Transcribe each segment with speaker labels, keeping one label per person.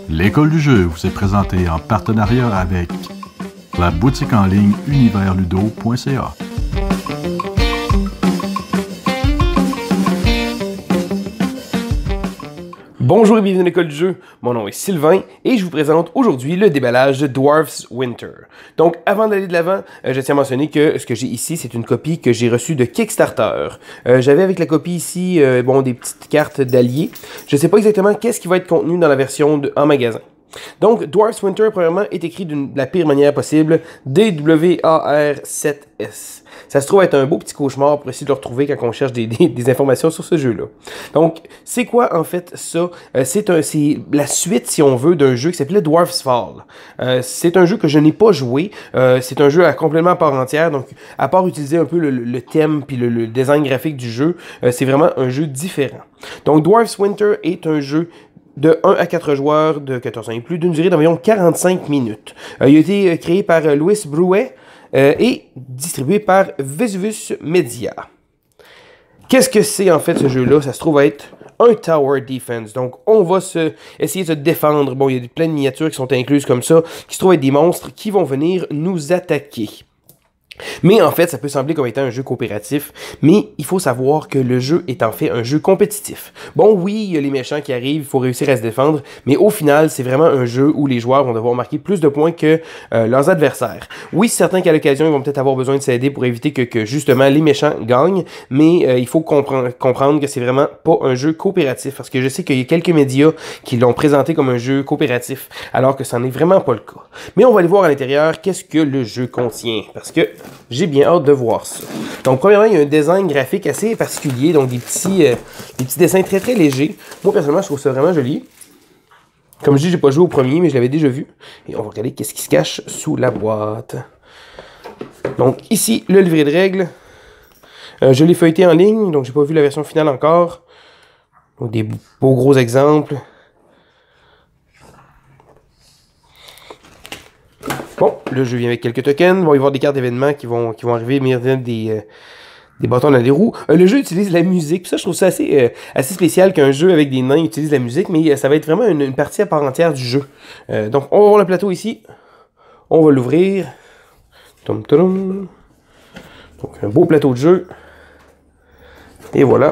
Speaker 1: L'école du jeu vous est présentée en partenariat avec la boutique en ligne universludo.ca.
Speaker 2: Bonjour et bienvenue à l'école du jeu, mon nom est Sylvain et je vous présente aujourd'hui le déballage de Dwarfs Winter. Donc avant d'aller de l'avant, je tiens à mentionner que ce que j'ai ici c'est une copie que j'ai reçue de Kickstarter. J'avais avec la copie ici des petites cartes d'alliés. Je ne sais pas exactement qu'est-ce qui va être contenu dans la version en magasin. Donc, Dwarfs Winter, premièrement, est écrit de la pire manière possible, DWAR7S. Ça se trouve être un beau petit cauchemar pour essayer de le retrouver quand on cherche des informations sur ce jeu-là. Donc, c'est quoi en fait ça? C'est la suite, si on veut, d'un jeu qui s'appelait Dwarfs Fall. C'est un jeu que je n'ai pas joué. C'est un jeu complètement à part entière. Donc, à part utiliser un peu le thème puis le design graphique du jeu, c'est vraiment un jeu différent. Donc, Dwarfs Winter est un jeu de 1 à 4 joueurs de 14 ans et plus, d'une durée d'environ 45 minutes. Il a été créé par Louis Brouet et distribué par Vesuvius Media. Qu'est-ce que c'est en fait ce jeu-là? Ça se trouve être un Tower Defense. Donc, on va essayer de se défendre. Bon, il y a plein de miniatures qui sont incluses comme ça, qui se trouvent être des monstres qui vont venir nous attaquer. Mais en fait, ça peut sembler comme étant un jeu coopératif, mais il faut savoir que le jeu est en fait un jeu compétitif. Bon, oui, il y a les méchants qui arrivent, il faut réussir à se défendre, mais au final, c'est vraiment un jeu où les joueurs vont devoir marquer plus de points que leurs adversaires. Oui, c'est certain qu'à l'occasion, ils vont peut-être avoir besoin de s'aider pour éviter que justement les méchants gagnent, mais il faut comprendre que c'est vraiment pas un jeu coopératif, parce que je sais qu'il y a quelques médias qui l'ont présenté comme un jeu coopératif, alors que ça n'est vraiment pas le cas. Mais on va aller voir à l'intérieur qu'est-ce que le jeu contient, parce que j'ai bien hâte de voir ça. Donc, premièrement, il y a un design graphique assez particulier, donc des petits dessins très très légers. Moi, personnellement, je trouve ça vraiment joli. Comme je dis, j'ai pas joué au premier, mais je l'avais déjà vu. Et on va regarder qu'est-ce qui se cache sous la boîte. Donc, ici, le livret de règles. Je l'ai feuilleté en ligne, donc j'ai pas vu la version finale encore. Donc, des beaux gros exemples. Bon, le jeu vient avec quelques tokens. Bon, il va y avoir des cartes d'événements qui vont arriver, mais des bâtons dans les roues. Le jeu utilise la musique. Puis ça, je trouve ça assez spécial qu'un jeu avec des nains utilise la musique, mais ça va être vraiment une partie à part entière du jeu. Donc, on va voir le plateau ici. On va l'ouvrir. Donc, un beau plateau de jeu. Et voilà.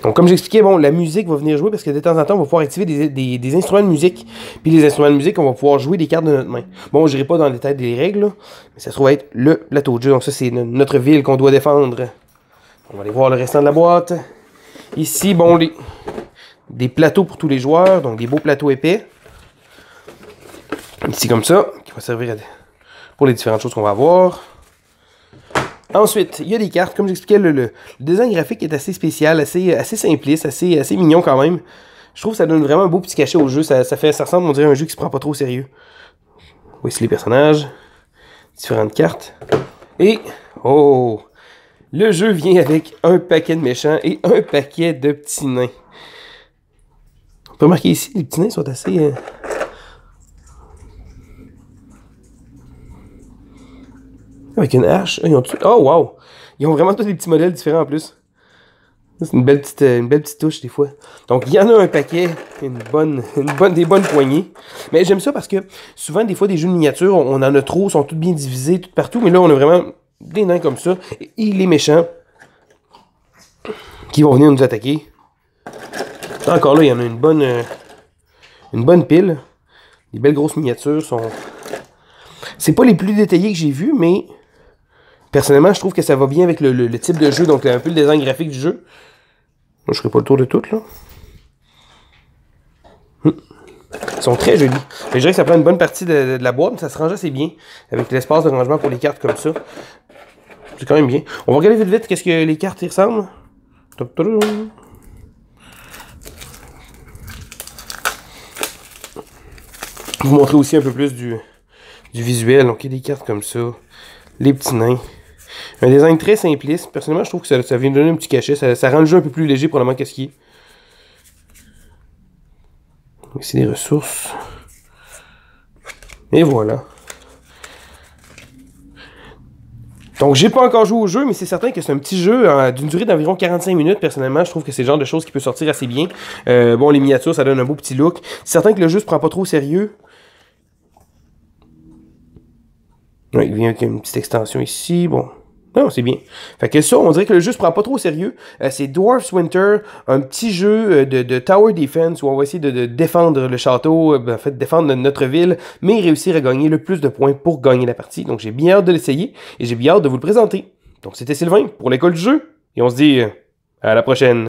Speaker 2: Donc, comme j'expliquais, bon, la musique va venir jouer parce que de temps en temps, on va pouvoir activer des instruments de musique. Puis les instruments de musique, on va pouvoir jouer des cartes de notre main. Bon, je n'irai pas dans le détail des règles, là, mais ça se trouve être le plateau de jeu. Donc ça, c'est notre ville qu'on doit défendre. On va aller voir le restant de la boîte. Ici, bon, des plateaux pour tous les joueurs. Donc des beaux plateaux épais. Ici, comme ça, qui va servir pour les différentes choses qu'on va avoir. Ensuite, il y a des cartes. Comme j'expliquais, le design graphique est assez spécial, assez simpliste, assez mignon quand même. Je trouve que ça donne vraiment un beau petit cachet au jeu. Ça ressemble, on dirait, à un jeu qui se prend pas trop au sérieux. Voici les personnages. Différentes cartes. Et, oh! Le jeu vient avec un paquet de méchants et un paquet de petits nains. On peut remarquer ici, les petits nains sont assez... Avec une hache. Ils ont tout... Oh, wow! Ils ont vraiment tous des petits modèles différents en plus. C'est une belle petite touche des fois. Donc, il y en a un paquet, des bonnes poignées. Mais j'aime ça parce que souvent, des fois, des jeux de miniatures, on en a trop, sont tous bien divisés, tout partout. Mais là, on a vraiment des nains comme ça. Et les méchants qui vont venir nous attaquer. Encore là, il y en a une bonne pile. Les belles grosses miniatures sont... C'est pas les plus détaillés que j'ai vus, mais... Personnellement, je trouve que ça va bien avec le type de jeu, donc un peu le design graphique du jeu. Moi, je ferai pas le tour de tout, là. Ils sont très jolis. Mais je dirais que ça prend une bonne partie de la boîte, mais ça se range assez bien, avec l'espace de rangement pour les cartes comme ça. C'est quand même bien. On va regarder vite qu'est-ce que les cartes y ressemblent. Vous montrer aussi un peu plus du visuel. Donc, il y a des cartes comme ça. Les petits nains. Un design très simpliste. Personnellement, je trouve que ça vient donner un petit cachet. Ça rend le jeu un peu plus léger pour le moment qu'est-ce qu'il y a. Ici, des ressources. Et voilà. Donc, j'ai pas encore joué au jeu, mais c'est certain que c'est un petit jeu d'une durée d'environ 45 minutes. Personnellement, je trouve que c'est le genre de choses qui peut sortir assez bien. Bon, les miniatures, ça donne un beau petit look. C'est certain que le jeu se prend pas trop au sérieux. Ouais, il vient avec une petite extension ici. Bon. Non, c'est bien. Fait que ça, on dirait que le jeu se prend pas trop au sérieux. C'est Dwarf's Winter, un petit jeu de Tower Defense où on va essayer de défendre le château, en fait, défendre notre ville, mais réussir à gagner le plus de points pour gagner la partie. Donc j'ai bien hâte de l'essayer et j'ai bien hâte de vous le présenter. Donc c'était Sylvain pour l'école du jeu et on se dit à la prochaine.